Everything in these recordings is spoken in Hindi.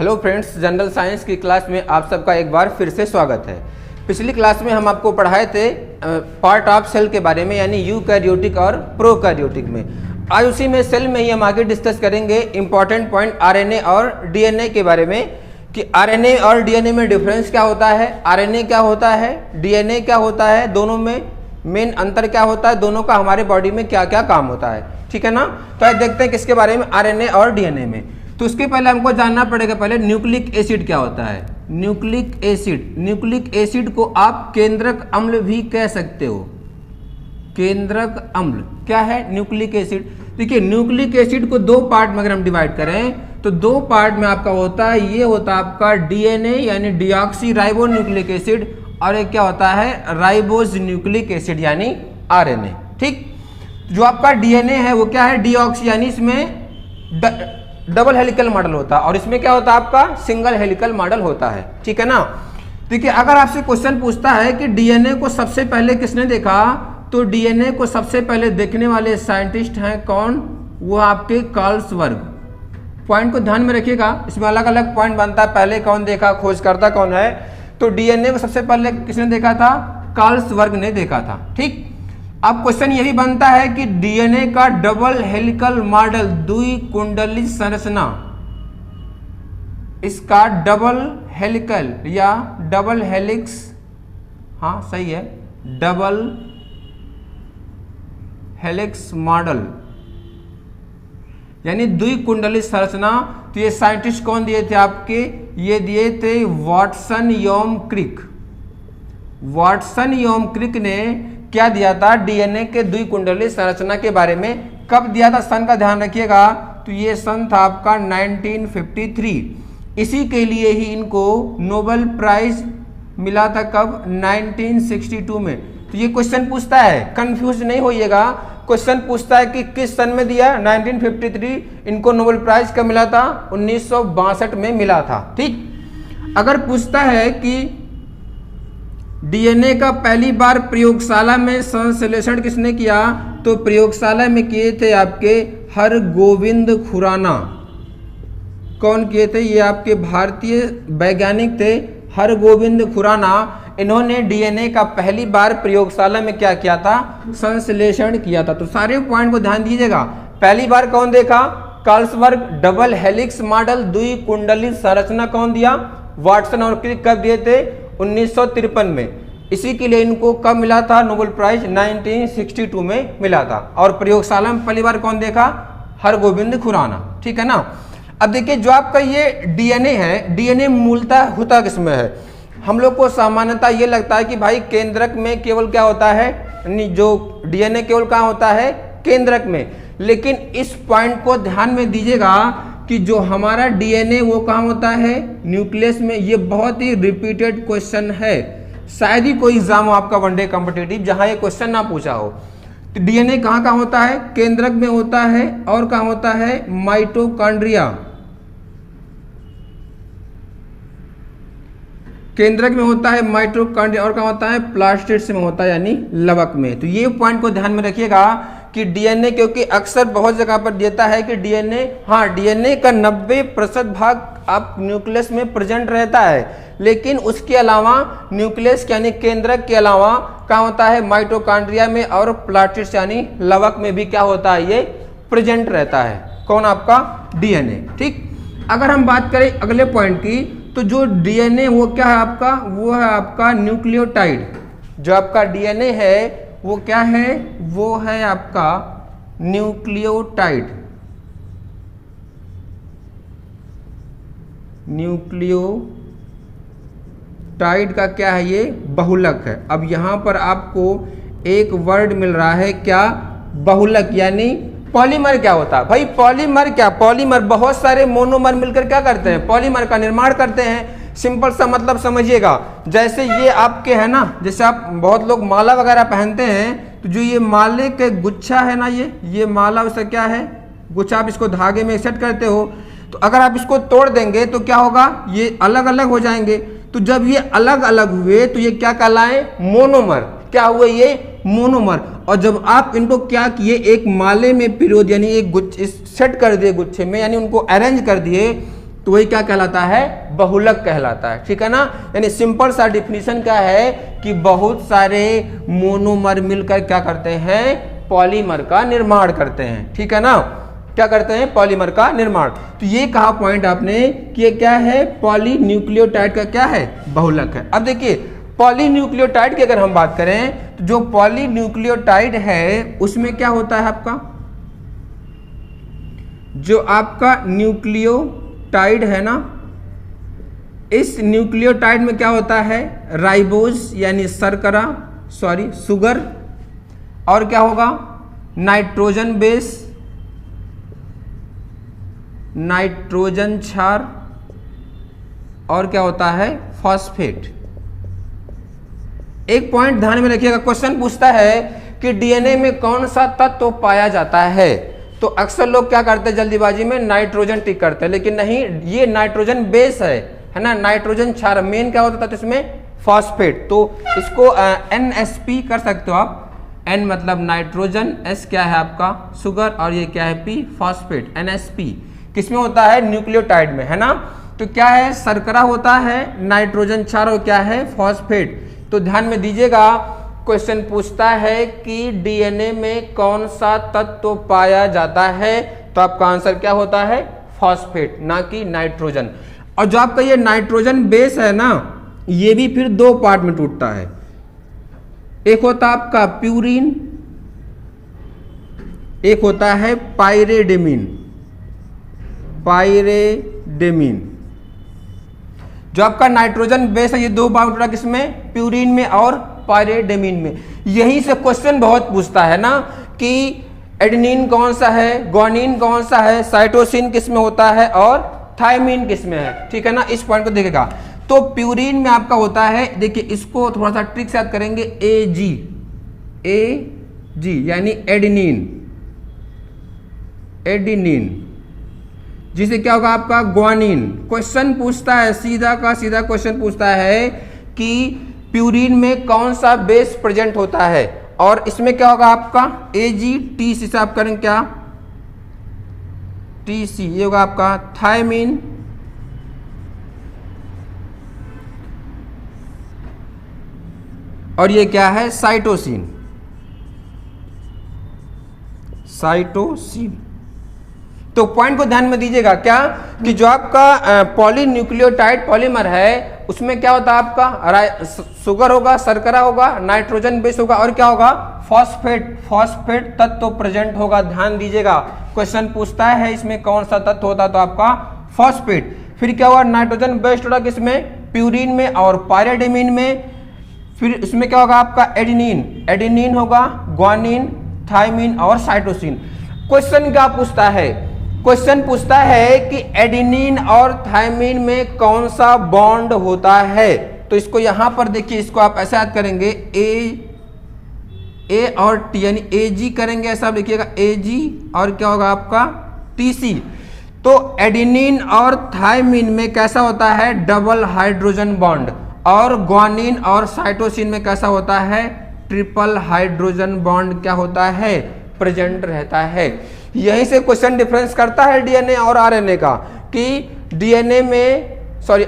हेलो फ्रेंड्स, जनरल साइंस की क्लास में आप सबका एक बार फिर से स्वागत है। पिछली क्लास में हम आपको पढ़ाए थे पार्ट ऑफ सेल के बारे में, यानी यूकैरियोटिक और प्रोकैरियोटिक में। आज उसी में सेल में ही हम आगे डिस्कस करेंगे इंपॉर्टेंट पॉइंट आरएनए और डीएनए के बारे में कि आरएनए और डीएनए में डिफरेंस क्या होता है, आरएनए क्या होता है, डीएनए क्या होता है, दोनों में मेन अंतर क्या होता है, दोनों का हमारे बॉडी में क्या क्या काम होता है। ठीक है ना। तो आज देखते हैं किसके बारे में, आरएनए और डीएनए में। तो उसके पहले हमको जानना पड़ेगा पहले न्यूक्लिक एसिड क्या होता है। न्यूक्लिक एसिड, न्यूक्लिक एसिड को आप केंद्रक अम्ल भी कह सकते हो। केंद्रक अम्ल क्या है? Nucleic acid. देखिए, न्यूक्लिक एसिड को दो पार्ट में अगर हम डिवाइड करें तो दो पार्ट में आपका होता है, ये होता है आपका डीएनए यानी डीऑक्सी राइबो न्यूक्लिक एसिड, और एक क्या होता है राइबोज न्यूक्लिक एसिड यानी आरएनए। ठीक, जो आपका डीएनए है वो क्या है डीऑक्सी, यानी इसमें डबल हेलिकल मॉडल होता है और इसमें क्या होता है आपका सिंगल हेलिकल मॉडल होता है। ठीक है ना। देखिए, अगर आपसे क्वेश्चन पूछता है कि डीएनए को सबसे पहले किसने देखा, तो डीएनए को सबसे पहले देखने वाले साइंटिस्ट हैं कौन? वो आपके कार्लसबर्ग। पॉइंट को ध्यान में रखिएगा, इसमें अलग अलग पॉइंट बनता है। पहले कौन देखा, खोजकर्ता कौन है, तो डीएनए को सबसे पहले किसने देखा था? कार्लसबर्ग ने देखा था। ठीक, अब क्वेश्चन यही बनता है कि डीएनए का डबल हेलिकल मॉडल, द्विकुंडली संरचना, इसका डबल हेलिकल या डबल हेलिक्स, हाँ सही है, डबल हेलिक्स मॉडल यानी द्विकुंडली संरचना। तो ये साइंटिस्ट कौन दिए थे आपके? ये दिए थे वाटसन योम क्रिक। वाटसन योम क्रिक ने क्या दिया था? डीएनए के द्विकुंडली संरचना के बारे में। कब दिया था? सन का ध्यान रखिएगा, तो ये सन था आपका 1953। इसी के लिए ही इनको नोबेल प्राइज मिला था। कब? 1962 में। तो ये क्वेश्चन पूछता है, कंफ्यूज नहीं होइएगा, क्वेश्चन पूछता है कि किस सन में दिया? 1953। इनको नोबेल प्राइज कब मिला था? 1962 में मिला था। ठीक, अगर पूछता है कि डीएनए का पहली बार प्रयोगशाला में संश्लेषण किसने किया, तो प्रयोगशाला में किए थे आपके हरगोविंद खुराना। कौन किए थे? ये आपके भारतीय वैज्ञानिक थे हरगोविंद खुराना। इन्होंने डीएनए का पहली बार प्रयोगशाला में क्या किया था? संश्लेषण किया था। तो सारे पॉइंट को ध्यान दीजिएगा। पहली बार कौन देखा? कार्लसबर्ग। डबल हेलिक्स मॉडल, द्विकुंडली संरचना कौन दिया? वाटसन और क्रिक। कब दिए थे? 1953 में। इसी के लिए इनको कब मिला था नोबेल प्राइज? 1962 में मिला था। और प्रयोगशाला में पहली बार कौन देखा? हरगोविंद खुराना। ठीक है ना। अब देखिए, जो आपका ये डीएनए है, डीएनए मूलतः होता किसमें है? हम लोग को सामान्यतः ये लगता है कि भाई केंद्रक में केवल क्या होता है, जो डीएनए केवल कहाँ होता है? केंद्रक में। लेकिन इस पॉइंट को ध्यान में दीजिएगा कि जो हमारा डीएनए वो कहाँ होता है? न्यूक्लियस में। ये बहुत ही रिपीटेड क्वेश्चन है, शायद ही कोई एग्जाम हो आपका वनडे कॉम्पिटिटिव जहां ये क्वेश्चन ना पूछा हो। तो डीएनए कहाँ कहाँ होता है? केंद्रक में होता है। और कहाँ होता है? माइटोकॉन्ड्रिया। केंद्रक में होता है माइटोकॉन्ड्रिया, और कहाँ होता है? प्लास्टिड्स में होता है यानी लवक में। तो ये पॉइंट को ध्यान में रखिएगा कि डीएनए, क्योंकि अक्सर बहुत जगह पर देता है कि डीएनए, हाँ डीएनए का 90% भाग आप न्यूक्लियस में प्रेजेंट रहता है, लेकिन उसके अलावा न्यूक्लियस यानी केंद्रक के अलावा कहाँ होता है? माइटोकॉन्ड्रिया में और प्लास्टिड्स यानी लवक में भी क्या होता है? ये प्रेजेंट रहता है। कौन? आपका डीएनए। ठीक, अगर हम बात करें अगले पॉइंट की, तो जो डीएनए वो क्या है आपका? वो है आपका न्यूक्लियोटाइड। जो आपका डीएनए है वो क्या है? वो है आपका न्यूक्लियोटाइड। न्यूक्लियोटाइड का क्या है? ये बहुलक है। अब यहां पर आपको एक वर्ड मिल रहा है, क्या? बहुलक। यानी पॉलीमर क्या होता है भाई? पॉलीमर क्या? पॉलीमर बहुत सारे मोनोमर मिलकर क्या करते हैं? पॉलीमर का निर्माण करते हैं। सिंपल सा मतलब समझिएगा, जैसे ये आपके है ना, जैसे आप बहुत लोग माला वगैरह पहनते हैं, तो जो ये माले के गुच्छा है ना, ये माला उसका क्या है? गुच्छा। आप इसको धागे में सेट करते हो, तो अगर आप इसको तोड़ देंगे तो क्या होगा? ये अलग अलग हो जाएंगे। तो जब ये अलग अलग हुए तो ये क्या कहलाए? मोनोमर। क्या हुए? ये मोनोमर। और जब आप इनको क्या किए? एक माले में पिरो, यानी एक गुच्छे सेट कर दिए गुच्छे में, यानी उनको अरेंज कर दिए, तो वही क्या कहलाता है, बहुलक कहलाता है। ठीक है ना, यानी सिंपल सा डिफिनीशन क्या है कि बहुत सारे मोनोमर मिलकर क्या करते हैं, पॉलीमर का निर्माण करते हैं। ठीक है ना, क्या करते हैं, पॉलीमर का निर्माण। तो ये कहा पॉइंट आपने कि ये क्या है, पॉलीन्यूक्लियोटाइड का क्या है, बहुलक है। अब देखिए पॉलीन्यूक्लियोटाइड की अगर हम बात करें तो जो पॉलीन्यूक्लियोटाइड है उसमें क्या होता है आपका, जो आपका न्यूक्लियोटाइड है ना, इस न्यूक्लियोटाइड में क्या होता है, राइबोज यानी शर्करा, शुगर, और क्या होगा, नाइट्रोजन बेस, नाइट्रोजन क्षार, और क्या होता है, फॉस्फेट। एक पॉइंट ध्यान में रखिएगा, क्वेश्चन पूछता है कि डीएनए में कौन सा तत्व पाया जाता है, तो अक्सर लोग क्या करते हैं जल्दीबाजी में नाइट्रोजन टिक करते हैं, लेकिन नहीं, ये नाइट्रोजन बेस है ना, नाइट्रोजन क्षार मेन क्या होता था, तो इसमें फॉस्फेट, तो इसको NSP कर सकते हो आप। N मतलब नाइट्रोजन, S क्या है आपका शुगर, और ये क्या है P फॉस्फेट, NSP किसमें होता है, न्यूक्लियोटाइड में, है ना। तो क्या है, शर्करा होता है, नाइट्रोजन क्षार, और क्या है, फॉस्फेट। तो ध्यान में दीजिएगा, क्वेश्चन पूछता है कि डीएनए में कौन सा तत्व पाया जाता है, तो आपका आंसर क्या होता है, फॉस्फेट, ना कि नाइट्रोजन। और जो आपका ये नाइट्रोजन बेस है ना, ये भी फिर दो पार्ट में टूटता है, एक होता है आपका प्यूरिन, एक होता है पाइरेडेमिन। जो आपका नाइट्रोजन बेस है ये दो पार्ट टूटा, किसमें, प्यूरिन में और पाइरेडेमिन में। यहीं से क्वेश्चन बहुत पूछता है ना कि एडेनिन कौन सा है, ग्वानिन कौन सा है, साइटोसिन किस में होता है, और थायमिन किस में है। ठीक है ना, इस पॉइंट को देखेगा। तो प्यूरिन में आपका होता है, देखिए इसको थोड़ा सा ट्रिक से याद करेंगे, AG यानी एडिनिन, जिसे क्या होगा आपका ग्वानिन। क्वेश्चन पूछता है, सीधा का सीधा क्वेश्चन पूछता है कि प्यूरिन में कौन सा बेस प्रेजेंट होता है, और इसमें क्या होगा आपका AG, से आप करेंगे क्या, TC, ये होगा आपका थायमिन, और ये क्या है, साइटोसिन। तो पॉइंट को ध्यान में दीजिएगा क्या, कि जो आपका पॉलीन्यूक्लियोटाइड पॉलीमर है उसमें क्या होता है आपका, शुगर होगा, शर्करा होगा, नाइट्रोजन बेस होगा, और क्या होगा, फॉस्फेट तत्व प्रेजेंट होगा। ध्यान दीजिएगा, क्वेश्चन पूछता है इसमें कौन सा तत्व होता है, तो आपका फॉस्फेट। फिर क्या होगा, नाइट्रोजन बेस्ड होगा किसमें, प्यूरिन में और पाइरेडेमिन में। फिर इसमें क्या होगा आपका एडेनिन होगा, ग्वानिन, थायमिन और साइटोसिन। क्वेश्चन क्या पूछता है, क्वेश्चन पूछता है कि एडेनिन और थायमिन में कौन सा बॉन्ड होता है। तो इसको यहां पर देखिए, इसको आप ऐसे याद करेंगे, ए और टी यानी AG करेंगे, ऐसा लिखिएगा AG, और क्या होगा आपका TC। तो एडेनिन और थायमिन में कैसा होता है, डबल हाइड्रोजन बॉन्ड, और ग्वानिन और साइटोसिन में कैसा होता है, ट्रिपल हाइड्रोजन बॉन्ड क्या होता है, प्रेजेंट रहता है। यहीं से क्वेश्चन डिफरेंस करता है डीएनए और आरएनए का, कि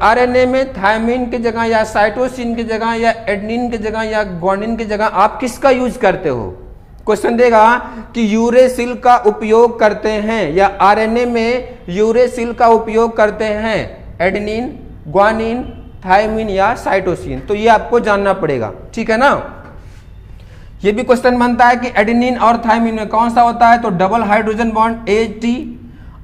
आरएनए में थायमिन की जगह या साइटोसिन की जगह या एडेनिन की जगह या ग्वानिन की जगह आप किसका यूज करते हो। क्वेश्चन देगा कि यूरेसिल का उपयोग करते हैं, या आरएनए में यूरेसिल का उपयोग करते हैं, एडेनिन, ग्वानिन, थायमिन या साइटोसिन। तो ये आपको जानना पड़ेगा, ठीक है ना। ये भी क्वेश्चन बनता है कि एडेनिन और थायमिन में कौन सा होता है, तो डबल हाइड्रोजन बॉन्ड AT,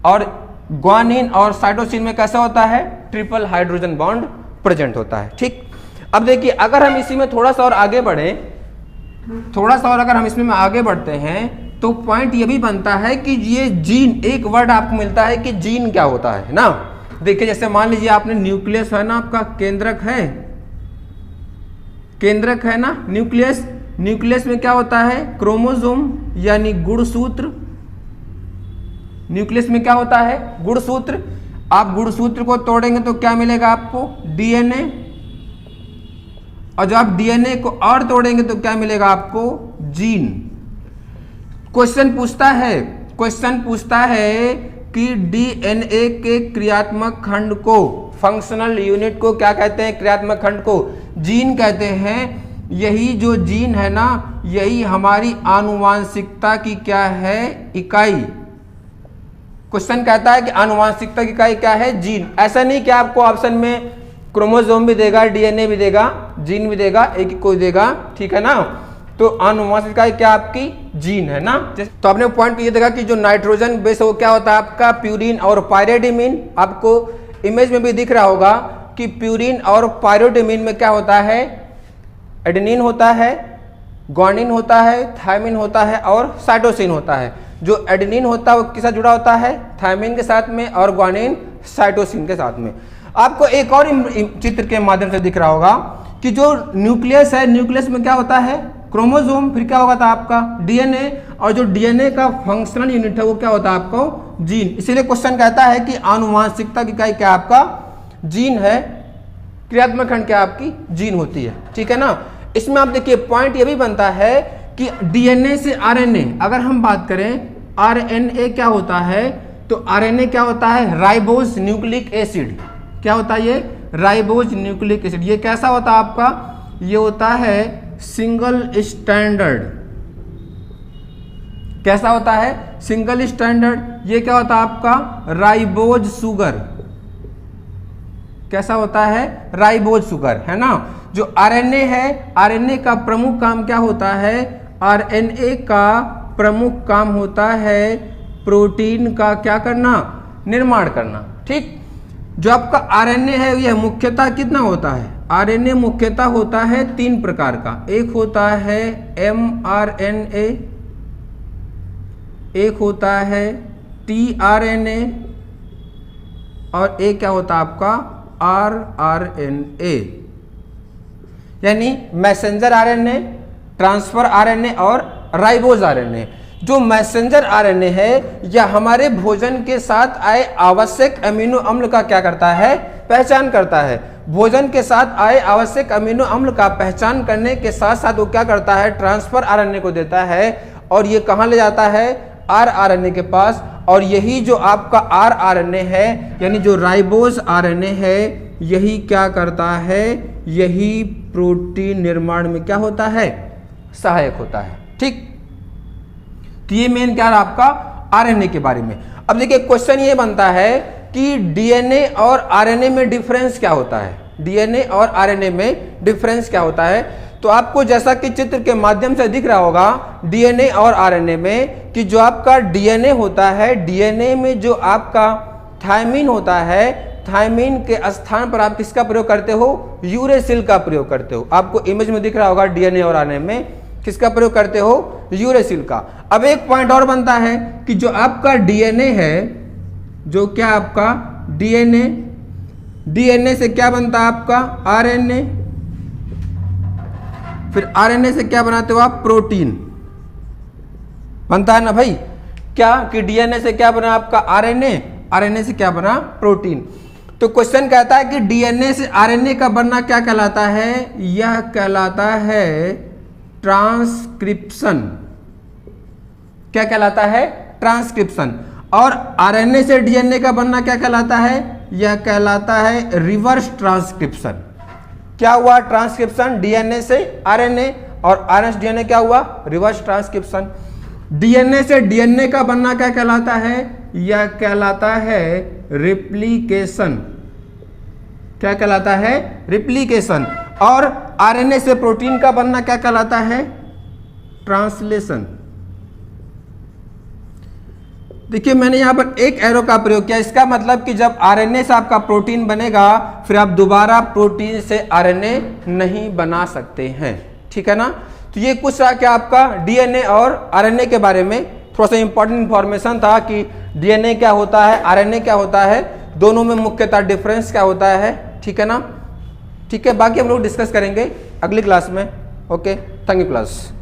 और ग्वानिन और साइटोसिन में कैसा होता है, ट्रिपल हाइड्रोजन बॉन्ड प्रेजेंट होता है। ठीक, अब देखिए अगर हम इसी में थोड़ा सा और आगे बढ़े, अगर हम इसमें आगे बढ़ते हैं तो पॉइंट ये भी बनता है कि ये जीन, एक वर्ड आपको मिलता है कि जीन क्या होता है ना। देखिए जैसे मान लीजिए आपने न्यूक्लियस है ना, आपका केंद्रक है ना, न्यूक्लियस में क्या होता है, क्रोमोसोम यानी गुणसूत्र। न्यूक्लियस में क्या होता है, गुणसूत्र। आप गुणसूत्र को तोड़ेंगे तो क्या मिलेगा आपको, DNA, और जब आप DNA को और तोड़ेंगे तो क्या मिलेगा आपको, जीन। क्वेश्चन पूछता है कि डीएनए के क्रियात्मक खंड को, फंक्शनल यूनिट को क्या कहते हैं? क्रियात्मक खंड को जीन कहते हैं। यही जो जीन है ना, यही हमारी आनुवांशिकता की क्या है? इकाई। क्वेश्चन कहता है कि आनुवांशिकता की इकाई क्या है? जीन। ऐसा नहीं कि आपको ऑप्शन में क्रोमोसोम भी देगा, डीएनए भी देगा, जीन भी देगा, एक ही कोई देगा, ठीक है ना। तो आनुवांशिक इकाई क्या आपकी? जीन है ना। तो आपने पॉइंट ये देखा कि जो नाइट्रोजन बेस है वो क्या होता है आपका? प्यूरिन और पायरिडिमिन। आपको इमेज में भी दिख रहा होगा कि प्यूरिन और पायरिडिमिन में क्या होता है? एडेनिन होता है, ग्वानिन होता है, थायमिन होता है और साइटोसिन होता है। जो एडेनिन होता है वो किससे जुड़ा होता है? थायमिन के साथ में, और ग्वानिन साइटोसिन के साथ में। आपको एक और चित्र के माध्यम से दिख रहा होगा कि जो न्यूक्लियस है, न्यूक्लियस में क्या होता है? क्रोमोसोम। फिर क्या होगा था आपका? डीएनए। और जो डीएनए का फंक्शनल यूनिट है वो क्या होता है आपको? जीन। इसीलिए क्वेश्चन कहता है कि आनुवांशिकता की इकाई क्या आपका? जीन है। क्रियात्मक खंड क्या आपकी? जीन होती है, ठीक है ना। इसमें आप देखिए पॉइंट ये भी बनता है कि डीएनए से आरएनए, अगर हम बात करें आरएनए क्या होता है, तो आरएनए क्या होता है? Ribose nucleic acid. क्या होता है ये? Ribose nucleic acid. ये कैसा होता है आपका? ये होता है सिंगल स्टैंडर्ड। कैसा होता है? Single standard. ये क्या होता है आपका? Ribose sugar. कैसा होता है? राइबोज शुगर, है ना। जो आरएनए है, आरएनए का प्रमुख काम क्या होता है? आरएनए का प्रमुख काम होता है प्रोटीन का क्या करना? निर्माण करना, ठीक। जो आपका आरएनए है यह मुख्यतः कितना होता है? आरएनए मुख्यतः होता है 3 प्रकार का। एक होता है एमआरएनए, एक होता है टीआरएनए, और एक क्या होता है आपका? आरआरएनए, यानी मैसेंजर आरएनए, ट्रांसफर आरएनए और राइबोज आरएनए। जो मैसेंजर आरएनए है यह हमारे भोजन के साथ आए आवश्यक अमीनो अम्ल का क्या करता है? पहचान करता है। भोजन के साथ आए आवश्यक अमीनो अम्ल का पहचान करने के साथ साथ वो क्या करता है? ट्रांसफर आरएनए को देता है, और ये कहाँ ले जाता है? आरआरएनए के पास। और यही जो आपका आरआरएनए है, यानी जो राइबोज आरएनए है, यही क्या करता है? यही प्रोटीन निर्माण में क्या होता है? सहायक होता है, ठीक। तो ये मेन क्या है आपका? आरएनए के बारे में। अब देखिए क्वेश्चन ये बनता है कि डीएनए और आरएनए में डिफरेंस क्या होता है? डीएनए और आरएनए में डिफरेंस क्या होता है? तो आपको जैसा कि चित्र के माध्यम से दिख रहा होगा डीएनए और आरएनए में, कि जो आपका डीएनए होता है, डीएनए में जो आपका थायमिन होता है, थायमिन के स्थान पर आप किसका प्रयोग करते हो? यूरेसिल का प्रयोग करते हो। आपको इमेज में दिख रहा होगा डीएनए और आरएनए में किसका प्रयोग करते हो? यूरेसिल का। अब एक पॉइंट और बनता है कि जो आपका डीएनए है, जो क्या आपका डीएनए, डीएनए से क्या बनता है आपका? आरएनए। फिर आरएनए से क्या बनाते हो आप? प्रोटीन बनता है ना भाई। क्या कि डीएनए से क्या बना आपका? आरएनए, आरएनए से क्या बना? प्रोटीन। तो क्वेश्चन कहता है कि डीएनए से आरएनए का बनना क्या कहलाता है? यह कहलाता है ट्रांसक्रिप्शन। क्या कहलाता है? ट्रांसक्रिप्शन। और आरएनए से डीएनए का बनना क्या कहलाता है? यह कहलाता है रिवर्स ट्रांसक्रिप्शन। क्या हुआ? ट्रांसक्रिप्शन डीएनए से आरएनए, और आरएनए से डीएनए क्या हुआ? Reverse transcription. डीएनए से डीएनए का बनना क्या कहलाता है? यह कहलाता है रिप्लिकेशन। क्या कहलाता है? रिप्लिकेशन। और आरएनए से प्रोटीन का बनना क्या कहलाता है? ट्रांसलेशन। देखिए मैंने यहां पर एक एरो का प्रयोग किया, इसका मतलब कि जब आरएनए से आपका प्रोटीन बनेगा फिर आप दोबारा प्रोटीन से आरएनए नहीं बना सकते हैं, ठीक है ना। तो ये कुछ रहा क्या आपका डीएनए और आरएनए के बारे में। थोड़ा सा इंपॉर्टेंट इंफॉर्मेशन था कि डीएनए क्या होता है, आरएनए क्या होता है, दोनों में मुख्यतः डिफरेंस क्या होता है, ठीक है ना। ठीक है, बाकी हम लोग डिस्कस करेंगे अगली क्लास में। Okay, thank you class.